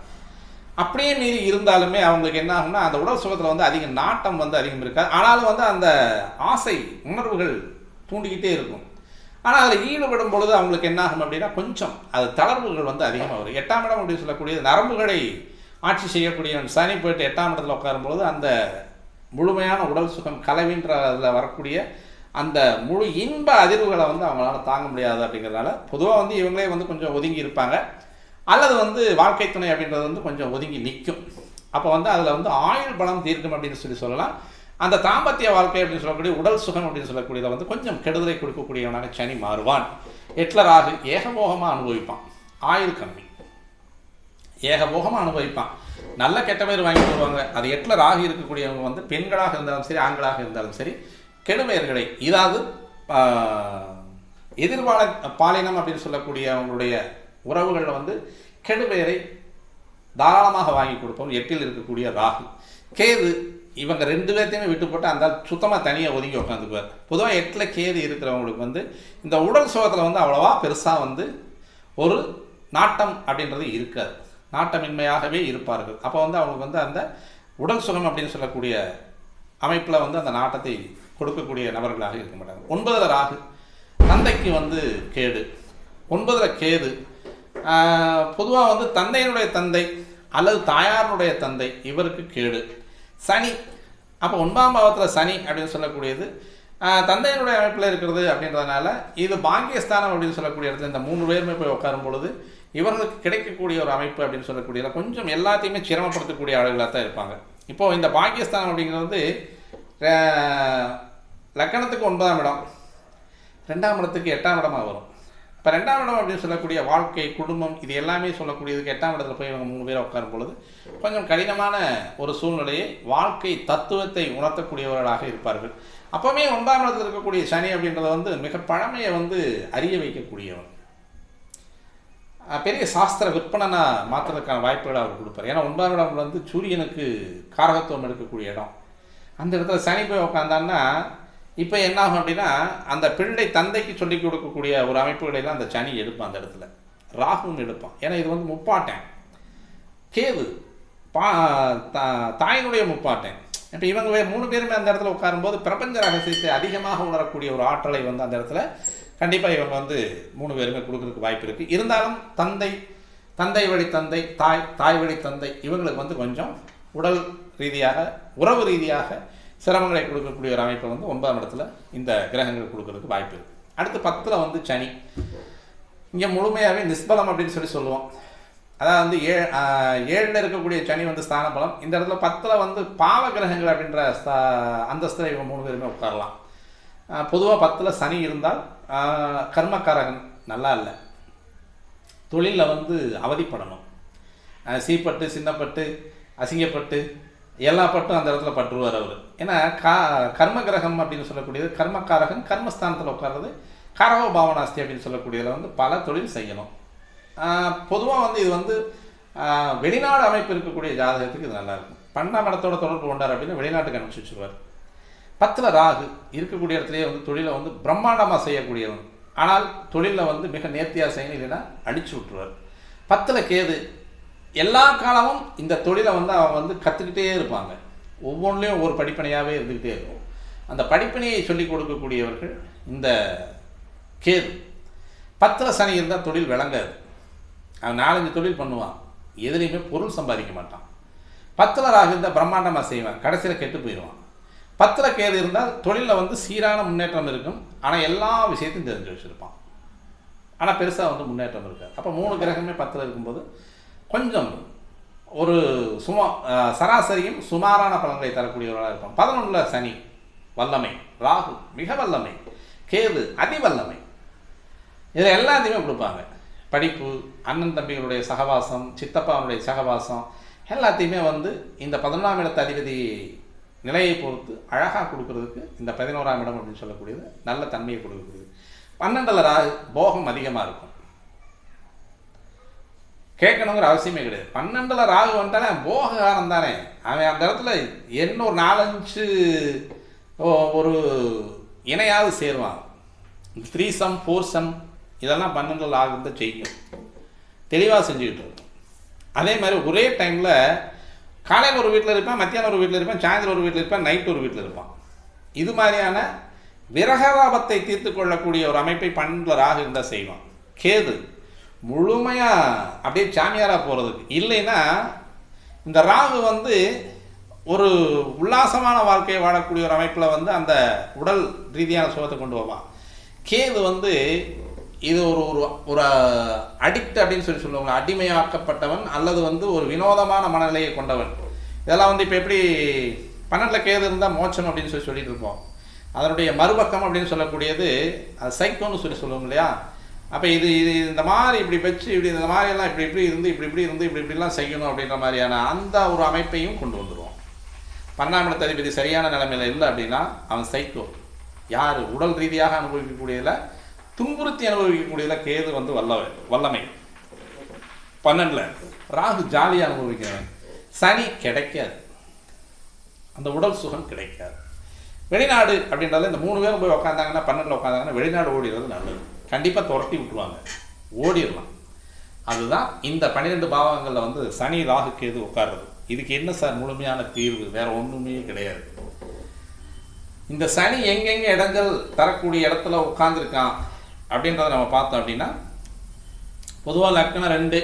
அப்படியே மீறி இருந்தாலுமே அவங்களுக்கு என்ன ஆகும்னா அந்த உடல் சுகத்தில் வந்து அதிக நாட்டம் வந்து அதிகம் இருக்காது. ஆனாலும் வந்து அந்த ஆசை உணர்வுகள் தூண்டிக்கிட்டே இருக்கும். ஆனால் அதில் ஈடுபடும் பொழுது அவங்களுக்கு என்ன ஆகும் அப்படின்னா கொஞ்சம் அது தளர்வுகள் வந்து அதிகமாக வரும். 8ஆம் இடம் அப்படின்னு சொல்லக்கூடியது நரம்புகளை ஆட்சி செய்யக்கூடிய சனி போயிட்டு 8ஆம் இடத்துல உட்காரும்பொழுது அந்த முழுமையான உடல் சுகம் கலவின்ற அதில் வரக்கூடிய அந்த முழு இன்ப அதிர்வுகளை வந்து அவங்களால தாங்க முடியாது. அப்படிங்கிறதுனால பொதுவாக வந்து இவங்களே வந்து கொஞ்சம் ஒதுங்கி இருப்பாங்க, அல்லது வந்து வாழ்க்கை துணை அப்படின்றது வந்து கொஞ்சம் ஒதுங்கி நிற்கும். அப்போ வந்து அதில் வந்து ஆயுள் பலம் தீர்க்கும் அப்படின்னு சொல்லலாம். அந்த தாம்பத்திய வாழ்க்கை அப்படின்னு சொல்லக்கூடிய உடல் சுகம் அப்படின்னு சொல்லக்கூடியதை வந்து கொஞ்சம் கெடுதலை கொடுக்கக்கூடியவனாக சனி மாறுவான். 8ல் ராகு ஏகபோகமாக அனுபவிப்பான், ஆயுள் கம்மி, ஏகபோகமாக அனுபவிப்பான். நல்ல கெட்ட பேர் வாங்கிட்டு வருவாங்க. அது 8ல் ராகு இருக்கக்கூடியவங்க வந்து பெண்களாக இருந்தாலும் சரி ஆண்களாக இருந்தாலும் சரி கெடுபெயர்களை, இதாவது பாலினம் அப்படின்னு சொல்லக்கூடிய அவங்களுடைய உறவுகளில் வந்து கெடுபெயரை தாராளமாக வாங்கி கொடுப்போம் 8ல் இருக்கக்கூடிய ராகு. கேது இவங்க 2 பேர்த்தையுமே விட்டு போட்டு அந்த சுத்தமாக தனியாக ஒதுங்கி உட்காந்துக்குவார். பொதுவாக 8ல் கேது இருக்கிறவங்களுக்கு வந்து இந்த உடல் சுகத்தில் வந்து அவ்வளோவா பெருசாக வந்து ஒரு நாட்டம் அப்படின்றது இருக்காது, நாட்டமின்மையாகவே இருப்பார்கள். அப்போ வந்து அவங்களுக்கு வந்து அந்த உடல் சுகம் அப்படின்னு சொல்லக்கூடிய அமைப்பில் வந்து அந்த நாட்டத்தை கொடுக்கக்கூடிய நபர்களாக இருக்க மாட்டாங்க. 9ல் ராகு, தந்தைக்கு வந்து கேடு. 9ல் கேது பொதுவாக வந்து தந்தையினுடைய தந்தை அல்லது தாயாருடைய தந்தை இவருக்கு கேடு. சனி, அப்போ 9ஆம் பாவத்தில் சனி அப்படின்னு சொல்லக்கூடியது தந்தையினுடைய அமைப்பில் இருக்கிறது. அப்படின்றதுனால இது பாக்கியஸ்தானம் அப்படின்னு சொல்லக்கூடிய இடத்துல இந்த 3 பேருமே போய் உட்காரும் பொழுது இவர்களுக்கு கிடைக்கக்கூடிய ஒரு அமைப்பு அப்படின்னு சொல்லக்கூடியதில் கொஞ்சம் எல்லாத்தையுமே சிரமப்படுத்தக்கூடிய ஆளுகளாக தான் இருப்பாங்க. இப்போது இந்த பாக்கியஸ்தானம் அப்படிங்கிறது வந்து லக்கணத்துக்கு 9ஆம் இடம், 2ஆம் இடத்துக்கு 8ஆம் இடமாக வரும். இப்போ 2ஆம் இடம் அப்படின்னு சொல்லக்கூடிய வாழ்க்கை குடும்பம் இது எல்லாமே சொல்லக்கூடியதுக்கு 8ஆம் இடத்துல போய் இவங்க 3 பேரை உட்காரும் பொழுது கொஞ்சம் கடினமான ஒரு சூழ்நிலையை வாழ்க்கை தத்துவத்தை உணர்த்தக்கூடியவர்களாக இருப்பார்கள். அப்போவுமே 9ஆம் இடத்துல இருக்கக்கூடிய சனி அப்படின்றத வந்து மிக பழமையை வந்து அறிய வைக்கக்கூடியவன், பெரிய சாஸ்திர விற்பனை மாற்றுறதுக்கான வாய்ப்புகளை அவர் கொடுப்பார். ஏன்னா 9ஆம் இடம் வந்து சூரியனுக்கு காரகத்துவம் எடுக்கக்கூடிய இடம். அந்த இடத்துல சனி போய் உட்காந்தான்னா இப்போ என்ன ஆகும் அப்படின்னா அந்த பிள்ளை தந்தைக்கு சொல்லிக் கொடுக்கக்கூடிய ஒரு அமைப்புகளெல்லாம் அந்த சனி எடுப்பான், அந்த இடத்துல ராகுவும் எடுப்பான். ஏன்னா இது வந்து முப்பாட்டேன், கேது தாயினுடைய முப்பாட்டேன். இப்போ இவங்க 3 பேருமே அந்த இடத்துல உட்காரும்போது பிரபஞ்ச ரகசியத்தை அதிகமாக உணரக்கூடிய ஒரு ஆற்றலை வந்து அந்த இடத்துல கண்டிப்பாக இவங்க வந்து 3 பேருமே கொடுக்கறதுக்கு வாய்ப்பு இருக்குது. இருந்தாலும் தந்தை வழி தந்தை, தாய் வழி தந்தை இவங்களுக்கு வந்து கொஞ்சம் உடல் ரீதியாக உறவு ரீதியாக சிரமங்களை கொடுக்கக்கூடிய ஒரு அமைப்பை வந்து 9ஆம் இடத்துல இந்த கிரகங்கள் கொடுக்கறதுக்கு வாய்ப்பு இருக்குது. அடுத்து 10ல் வந்து சனி. இங்கே முழுமையாகவே நிஸ்பலம் அப்படின்னு சொல்லுவோம். அதாவது வந்து 7ல் இருக்கக்கூடிய சனி வந்து ஸ்தான பலம். இந்த இடத்துல 10ல் வந்து பாவ கிரகங்கள் அப்படின்ற அந்தஸ்தில் இவங்க 3 பேருமே உட்காரலாம். பொதுவாக 10ல் சனி இருந்தால் கர்மக்காரகன் நல்லா இல்லை, தொழிலில் வந்து அவதிப்படணும், சீப்பட்டு சின்னப்பட்டு அசிங்கப்பட்டு எல்லா பட்டும் அந்த இடத்துல பற்றுவார் அவர். ஏன்னா கர்ம கிரகம் அப்படின்னு சொல்லக்கூடியது கர்மக்காரகன் கர்மஸ்தானத்தில் உட்கார்றது காரகோ பாவனாஸ்தி அப்படின்னு சொல்லக்கூடியதில் வந்து பல தொழில் செய்யணும். பொதுவாக வந்து இது வந்து வெளிநாடு அமைப்பு இருக்கக்கூடிய ஜாதகத்துக்கு இது நல்லாயிருக்கும். 12ஆம் இடத்தோட தொடர்பு கொண்டார் அப்படின்னா வெளிநாட்டுக்கு அனுப்பிச்சி வச்சுருவார். 10ல் ராகு இருக்கக்கூடிய இடத்துலேயே வந்து தொழிலை வந்து பிரம்மாண்டமாக செய்யக்கூடியவன், ஆனால் தொழிலில் வந்து மிக நேர்த்தியாக செய்யணும், இல்லைன்னா அடிச்சு விட்டுருவார். 10ல் கேது எல்லா காலமும் இந்த தொழிலை வந்து அவங்க வந்து கற்றுக்கிட்டே இருப்பாங்க, ஒவ்வொன்றிலையும் ஒவ்வொரு படிப்பனையாகவே இருந்துக்கிட்டே இருக்கும். அந்த படிப்பனையை சொல்லிக் கொடுக்கக்கூடியவர்கள் இந்த கேது. 10ல் சனி இருந்தால் தொழில் விளங்காது, அவன் 4-5 தொழில் பண்ணுவான், எதுலேயுமே பொருள் சம்பாதிக்க மாட்டான். 10ல் ராகு இருந்தால் பிரம்மாண்டமாக செய்வான், கடைசியில் கெட்டு போயிடுவான். 10ல் கேது இருந்தால் தொழிலில் வந்து சீரான முன்னேற்றம் இருக்கும், ஆனால் எல்லா விஷயத்தையும் தெரிஞ்சு வச்சுருப்பான், ஆனால் பெருசாக வந்து முன்னேற்றம் இருக்காது. அப்போ 3 கிரகமே 10ல் இருக்கும்போது கொஞ்சம் ஒரு சராசரியும் சுமாரான பலன்களை தரக்கூடியவர்களாக இருப்பான். 11ல் சனி வல்லமை, ராகு மிக வல்லமை, கேது அதி வல்லமை. இதில் எல்லாத்தையுமே கொடுப்பாங்க. படிப்பு, அண்ணன் தம்பிகளுடைய சகவாசம், சித்தப்பாவுடைய சகவாசம் எல்லாத்தையுமே வந்து இந்த 11ஆம் இடத்து அதிபதி நிலையை பொறுத்து அழகாக கொடுக்கறதுக்கு இந்த 11ஆம் இடம் அப்படின்னு சொல்லக்கூடியது நல்ல தன்மையை கொடுக்கக்கூடியது. 12ல் ராகு போகம் அதிகமாக இருக்கும், கேட்கணுங்கிற அவசியமே கிடையாது. 12ல் ராகு வந்துட்டானே போககாரம் தானே, அவன் அந்த இடத்துல என்ன ஒரு 4-5 ஒரு இணையாவது சேருவான். 3 4 இதெல்லாம் 12ல் ராகு தான் செய்யும், தெளிவாக செஞ்சுக்கிட்டு இருக்கும். அதே மாதிரி ஒரே டைமில் காலையில் ஒரு வீட்டில் இருப்பான், மத்தியானம் ஒரு வீட்டில் இருப்பான், சாயந்தரம் ஒரு வீட்டில் இருப்பான், நைட்டு ஒரு வீட்டில் இருப்பான். இது மாதிரியான விரகதாபத்தை தீர்த்து கொள்ளக்கூடிய ஒரு அமைப்பை 12ல் ராகு இருந்தால் செய்வான். கேது முழுமையாக அப்படியே சாமியாராக போகிறதுக்கு இல்லைன்னா இந்த ராகு வந்து ஒரு உல்லாசமான வாழ்க்கையை வாழக்கூடிய ஒரு அமைப்பில் வந்து அந்த உடல் ரீதியான சுகத்தை கொண்டு வருவான். கேது வந்து இது ஒரு ஒரு அடிக்ட் அப்படின்னு சொல்லுவாங்க, அடிமையாக்கப்பட்டவன் அல்லது வந்து ஒரு வினோதமான மனநிலையை கொண்டவன். இதெல்லாம் வந்து இப்போ எப்படி 12ல் கேது இருந்தால் மோட்சம் அப்படின்னு சொல்லிட்டு இருப்போம். அதனுடைய மறுபக்கம் அப்படின்னு சொல்லக்கூடியது அது சைக்கோன்னு சொல்லுவோம் இல்லையா. அப்போ இது இந்த மாதிரி இப்படி வச்சு இப்படி இந்த மாதிரியெல்லாம் இப்படி இருந்து இப்படிலாம் செய்யணும் அப்படின்ற மாதிரியான அந்த ஒரு அமைப்பையும் கொண்டு வந்துடுவோம். 12ஆம் இடத்து அதிபதி சரியான நிலைமையில் இல்லை அப்படின்னா அவன் சைக்கோ. யார் உடல் ரீதியாக அனுபவிக்கக்கூடியதில் துன்புறுத்தி அனுபவிக்கக்கூடியதில் கேது வந்து வல்லமை. 12ல் ராகு ஜாலியாக அனுபவிக்கிறவன். சனி கிடைக்காது, அந்த உடல் சுகம் கிடைக்காது. வெளிநாடு அப்படின்றத இந்த 3 பேரும் போய் உட்காந்தாங்கன்னா 12ல் உட்காந்தாங்கன்னா வெளிநாடு ஓடிடுறது நல்லது. கண்டிப்பாக துரத்தி விட்டுருவாங்க, ஓடிடலாம். அதுதான் இந்த 12 பாவங்களில் வந்து சனி ராகு கேது உட்கார்றது. இதுக்கு என்ன சார் முழுமையான தீர்வு? வேற ஒன்றுமே கிடையாது. இந்த சனி எங்கெங்கே இடங்கள் தரக்கூடிய இடத்துல உட்கார்ந்துருக்கான் அப்படின்றத நம்ம பார்த்தோம் அப்படின்னா பொதுவாக லக்னம் 2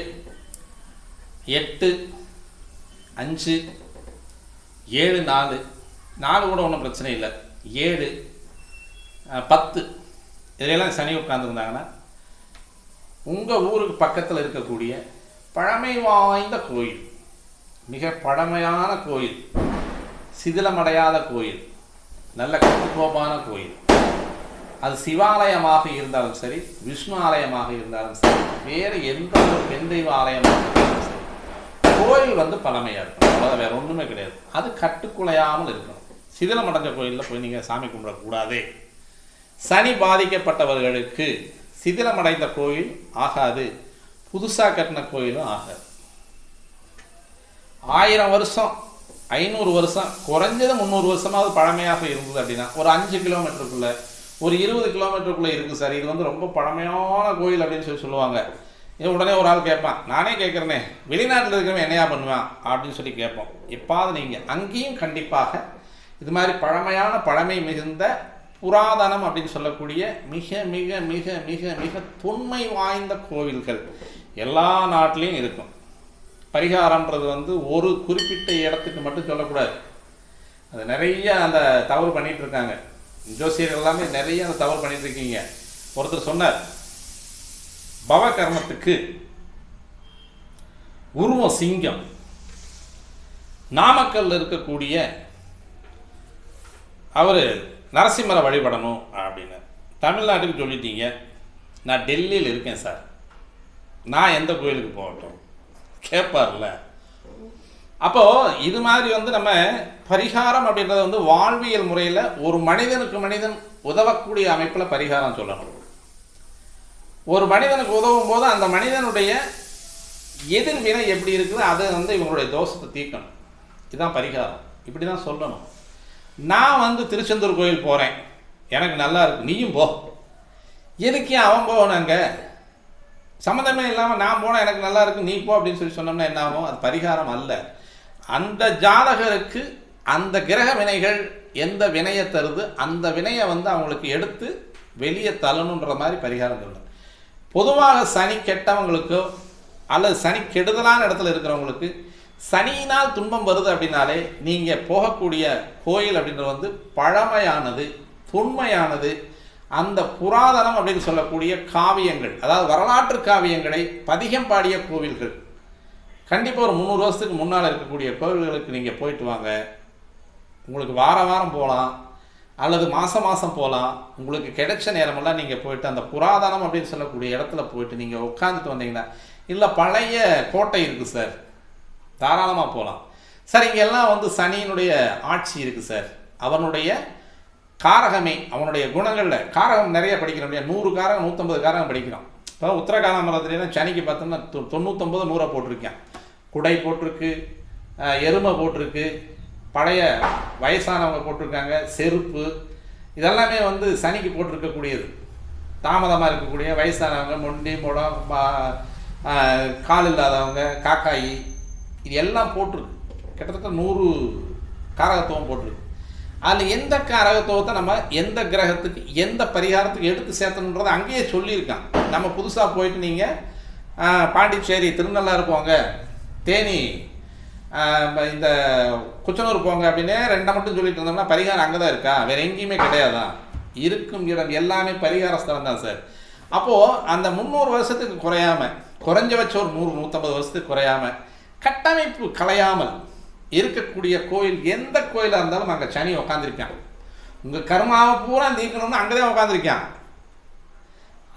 8 5 7 4 கூட ஒன்றும் பிரச்சனை இல்லை. 7 10 இதையெல்லாம் சனி உட்கார்ந்துருந்தாங்கன்னா உங்கள் ஊருக்கு பக்கத்தில் இருக்கக்கூடிய பழமை வாய்ந்த கோயில், மிக பழமையான கோயில், சிதிலமடையாத கோயில், நல்ல கட்டுக்கோப்பான கோயில், அது சிவாலயமாக இருந்தாலும் சரி, விஷ்ணு ஆலயமாக இருந்தாலும் சரி, வேறு எந்த ஒரு பெண் தெய்வ ஆலயமாக இருந்தாலும் சரி, கோயில் வந்து பழமையாக இருக்கும். அவ்வளோ வேறு ஒன்றுமே கிடையாது. அது கட்டுக்குலையாமல் இருக்கணும். சிதிலமடைஞ்ச கோயிலில் போய் நீங்கள் சாமி கும்பிடக்கூடாது. சனி பாதிக்கப்பட்டவர்களுக்கு சிதிலமடைந்த கோயில் ஆகாது, புதுசாக கட்டின கோயிலும் ஆகாது. 1000 வருஷம் 500 வருஷம் குறைஞ்சது 300 வருஷமாவது பழமையாக இருந்தது அப்படின்னா, ஒரு 5 கிலோமீட்டருக்குள்ளே ஒரு 20 கிலோமீட்டருக்குள்ளே இருக்குது சார், இது வந்து ரொம்ப பழமையான கோயில் அப்படின்னு சொல்லுவாங்க. உடனே ஒரு ஆள் கேட்பான், நானே கேட்குறேனே வெளிநாட்டில் இருக்கிறவன் என்னையா பண்ணுவான் அப்படின்னு சொல்லி கேட்போம். எப்பாவது நீங்கள் அங்கேயும் கண்டிப்பாக இது மாதிரி பழமை மிகுந்த புராதனம் அப்படின்னு சொல்லக்கூடிய மிக மிக மிக மிக மிக தொன்மை வாய்ந்த கோவில்கள் எல்லா நாட்டிலையும் இருக்கும். பரிகாரம்ன்றது வந்து ஒரு குறிப்பிட்ட இடத்துக்கு மட்டும் சொல்லக்கூடாது. அது நிறைய அந்த தவறு பண்ணிகிட்டு இருக்காங்க. ஜோசியர்கள் எல்லாமே நிறைய அந்த தவறு பண்ணிட்டு இருக்கீங்க. ஒருத்தர் சொன்னார், பவகர்மத்துக்கு உருவம் சிங்கம், நாமக்கல்ல இருக்கக்கூடிய அவர் நரசிம்மரை வழிபடணும் அப்படின்னு. தமிழ்நாட்டுக்கு சொல்லிட்டீங்க, நான் டெல்லியில் இருக்கேன் சார், நான் எந்த கோயிலுக்கு போகட்டும் கேட்பார்ல. அப்போது இது மாதிரி வந்து நம்ம பரிகாரம் அப்படின்றத வந்து வாழ்வியல் முறையில் ஒரு மனிதனுக்கு மனிதன் உதவக்கூடிய அமைப்பில் பரிகாரம் சொல்லணும். ஒரு மனிதனுக்கு உதவும் போது அந்த மனிதனுடைய எதிர்வினை எப்படி இருக்குது அதை வந்து இவங்களுடைய தோஷத்தை தீர்க்கணும். இதுதான் பரிகாரம், இப்படி தான் சொல்லணும். நான் வந்து திருச்செந்தூர் கோயில் போகிறேன், எனக்கு நல்லா இருக்கு, நீயும் போ, எதுக்கு அவன் போனாங்க, சம்மந்தமே இல்லாமல் நான் போனால் எனக்கு நல்லா இருக்கு நீ போ அப்படின்னு சொல்லி சொன்னோம்னா என்ன ஆகும்? அது பரிகாரம் அல்ல. அந்த ஜாதகருக்கு அந்த கிரக வினைகள் எந்த வினையை தருது அந்த வினையை வந்து அவங்களுக்கு எடுத்து வெளியே தள்ளணுன்ற மாதிரி பரிகாரம் சொல்லணும். பொதுவாக சனி கெட்டவங்களுக்கோ அல்லது சனி கெடுதலான இடத்துல இருக்கிறவங்களுக்கு சனியினால் துன்பம் வருது அப்படின்னாலே நீங்கள் போகக்கூடிய கோயில் அப்படின்றது வந்து பழமையானது, தொன்மையானது, அந்த புராதனம் அப்படின்னு சொல்லக்கூடிய காவியங்கள், அதாவது வரலாற்று காவியங்களை பதிகம் பாடிய கோவில்கள். கண்டிப்பாக ஒரு 300 வருஷத்துக்கு முன்னால் இருக்கக்கூடிய கோவில்களுக்கு நீங்கள் போயிட்டு வாங்க. உங்களுக்கு வாரம் போகலாம் அல்லது மாதம் போகலாம். உங்களுக்கு கிடைச்ச நேரமெல்லாம் நீங்கள் போயிட்டு அந்த புராதனம் அப்படின்னு சொல்லக்கூடிய இடத்துல போயிட்டு நீங்கள் உட்காந்துட்டு வந்தீங்கன்னா, இல்லை பழைய கோட்டை இருக்குது சார், தாராளமாக போகலாம் சார். இங்கெல்லாம் வந்து சனியினுடைய ஆட்சி இருக்குது சார், அவனுடைய காரகமே அவனுடைய குணங்களில் காரகம் நிறைய படிக்கிறோம் இல்லையா, 100 காரகம் 150 காரகம் படிக்கிறோம். இப்போ உத்தரகால மரத்துலாம் சனிக்கு பார்த்தோம்னா 99 100 போட்டிருக்கேன். குடை போட்டிருக்கு, எருமை போட்டிருக்கு, பழைய வயசானவங்க போட்டிருக்காங்க, செருப்பு, இதெல்லாமே வந்து சனிக்கு போட்டிருக்கக்கூடியது. தாமதமாக இருக்கக்கூடிய வயசானவங்க, மொண்டி முடம், கால் இல்லாதவங்க, காக்காயி, இது எல்லாம் போட்டிருக்கு. கிட்டத்தட்ட 100 காரகத்துவம் போட்டிருக்கு. அதில் எந்த காரகத்துவத்தை நம்ம எந்த கிரகத்துக்கு எந்த பரிகாரத்துக்கு எடுத்து சேர்த்தணுன்றதை அங்கேயே சொல்லியிருக்கான். நம்ம புதுசாக போயிட்டு நீங்கள் பாண்டிச்சேரி, திருநள்ளாறு போங்க, தேனி, இந்த குச்சனூர் போங்க அப்படின்னே 2 மட்டும் சொல்லிட்டு இருந்தோம்னா பரிகாரம் அங்கே தான் இருக்கா? வேறு எங்கேயுமே கிடையாதான்? இருக்கும் இடம் எல்லாமே பரிகார ஸ்தலம் தான் சார். அப்போது அந்த 300 வருஷத்துக்கு குறையாமல், குறைஞ்சபட்சம் ஒரு 100-150 வருஷத்துக்கு குறையாமல், கட்டமைப்பு கலையாமல் இருக்கக்கூடிய கோயில் எந்த கோயிலாக இருந்தாலும் அங்கே சனி உட்காந்துருக்கான். உங்கள் கர்மாவை பூரா தீர்க்கணும்னு அங்கே தான் உட்காந்துருக்கான்.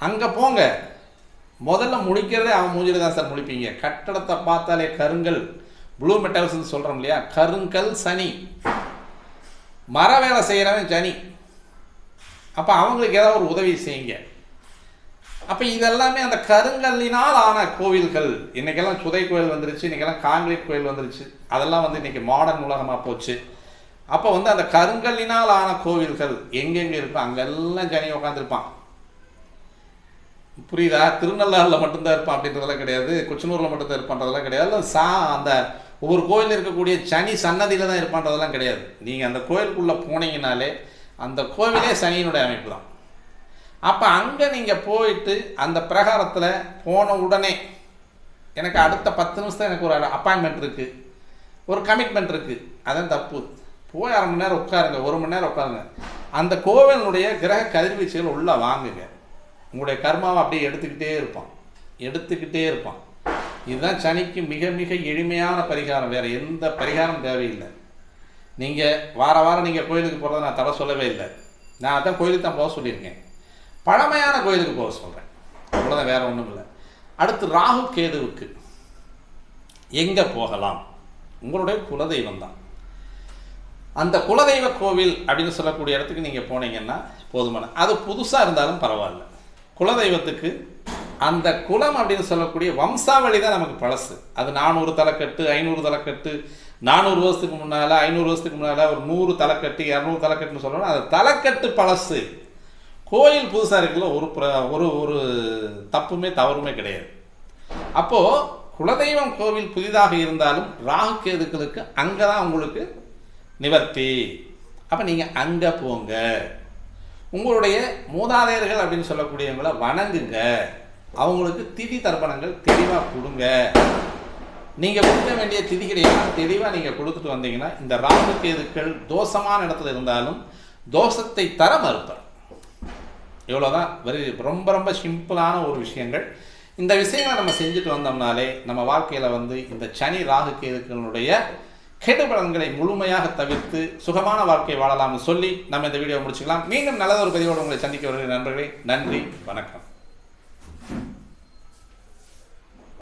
அங்கே போங்க, முதல்ல முடிக்கிறதே அவன் மூஞ்சில தான் சார் முடிப்பீங்க. கட்டடத்தை பார்த்தாலே கருங்கல், ப்ளூ மெட்டல்ஸ்ன்னு சொல்கிறோம் இல்லையா, கருங்கல் சனி, மர வேலை செய்கிறவன் சனி. அப்போ அவங்களுக்கு ஏதாவது ஒரு உதவி செய்யுங்க. அப்போ இதெல்லாமே அந்த கருங்கல்லினால் ஆன கோவில்கள். இன்றைக்கெல்லாம் சுதை கோயில் வந்துருச்சு, இன்றைக்கெல்லாம் காங்கிரீட் கோயில் வந்துருச்சு, அதெல்லாம் வந்து இன்றைக்கி மாடர்ன் உலகமாக போச்சு. அப்போ வந்து அந்த கருங்கல்லினால் ஆன கோவில்கள் எங்கெங்கே இருக்கும் அங்கெல்லாம் சனி உட்காந்துருப்பான். புரியுதா? திருநள்ளாறில் மட்டும்தான் இருப்பான் அப்படின்றதெல்லாம் கிடையாது, குச்சனூரில் மட்டும்தான் இருப்பான்றதெல்லாம் கிடையாது, அந்த ஒவ்வொரு கோயில் இருக்கக்கூடிய சனி சன்னதியில் தான் இருப்பான்றதெல்லாம் கிடையாது. நீங்கள் அந்த கோயிலுக்குள்ளே போனீங்கனாலே அந்த கோவிலே சனியினுடைய அமைப்பு தான். அப்போ அங்கே நீங்கள் போயிட்டு அந்த பிரகாரத்தில் போன உடனே எனக்கு அடுத்த 10 நிமிஷம் எனக்கு ஒரு அப்பாயின்மெண்ட் இருக்குது, ஒரு கமிட்மெண்ட் இருக்குது, அதான் தப்பு. போய் 1/2 மணி நேரம் உட்காருங்க, 1 மணி நேரம் உட்காருங்க. அந்த கோவிலுடைய கிரக கதிர்வீச்சுகள் உள்ளே வாங்குங்க. உங்களுடைய கர்மாவை அப்படியே எடுத்துக்கிட்டே இருப்பான். இதுதான் சனிக்கு மிக மிக எளிமையான பரிகாரம். வேறு எந்த பரிகாரம் தேவையில்லை. நீங்கள் வாரம் நீங்கள் கோயிலுக்கு போகிறத நான் தடை சொல்லவே இல்லை. நான் அதான் கோயிலுக்கு தான் போக சொல்லியிருக்கேன். பழமையான கோயிலுக்கு போக சொல்கிறேன், அவ்வளோதான், வேறு ஒன்றும் இல்லை. அடுத்து ராகு கேதுவுக்கு எங்கே போகலாம்? உங்களுடைய குலதெய்வம் தான். அந்த குலதெய்வ கோவில் அப்படின்னு சொல்லக்கூடிய இடத்துக்கு நீங்கள் போனீங்கன்னா போதுமான, அது புதுசாக இருந்தாலும் பரவாயில்ல. குலதெய்வத்துக்கு அந்த குலம் அப்படின்னு சொல்லக்கூடிய வம்சாவளி தான் நமக்கு பழசு. அது 400 தலைக்கட்டு, 500 தலைக்கட்டு, 400 வருஷத்துக்கு முன்னால் 500 வருஷத்துக்கு முன்னால் ஒரு 100 தலைக்கட்டு 200 தலைக்கட்டுன்னு சொல்லணும். அது தலைக்கட்டு பழசு. கோயில் புதுசாக இருக்குல்ல, ஒரு ஒரு தப்புமே தவறுமே கிடையாது. அப்போது குலதெய்வம் கோவில் புதிதாக இருந்தாலும் ராகு கேதுக்களுக்கு அங்கே தான் உங்களுக்கு நிவர்த்தி. அப்போ நீங்கள் அங்கே போங்க, உங்களுடைய மூதாதையர்கள் அப்படின்னு சொல்லக்கூடியவங்களை வணங்குங்க, அவங்களுக்கு திதி தர்ப்பணங்கள் தெளிவாக கொடுங்க. நீங்கள் கொடுக்க வேண்டிய திதிகளையெல்லாம் தெளிவாக நீங்கள் கொடுத்துட்டு வந்தீங்கன்னா இந்த ராகு கேதுக்கள் தோஷமான இடத்துல இருந்தாலும் தோஷத்தை தர மறுப்பார். இவ்வளோதான். ரொம்ப ரொம்ப சிம்பிளான ஒரு விஷயங்கள். இந்த விஷயங்களை நம்ம செஞ்சுட்டு வந்தோம்னாலே நம்ம வாழ்க்கையில் இந்த சனி ராகு கேதுக்களுடைய கெடுபலன்களை முழுமையாக தவிர்த்து சுகமான வாழ்க்கை வாழலாம்னு சொல்லி நம்ம இந்த வீடியோ முடிச்சுக்கலாம். மீண்டும் நல்ல ஒரு பதிவோடு உங்களை சந்திக்க வருகிற நண்பர்களே, நன்றி, வணக்கம்.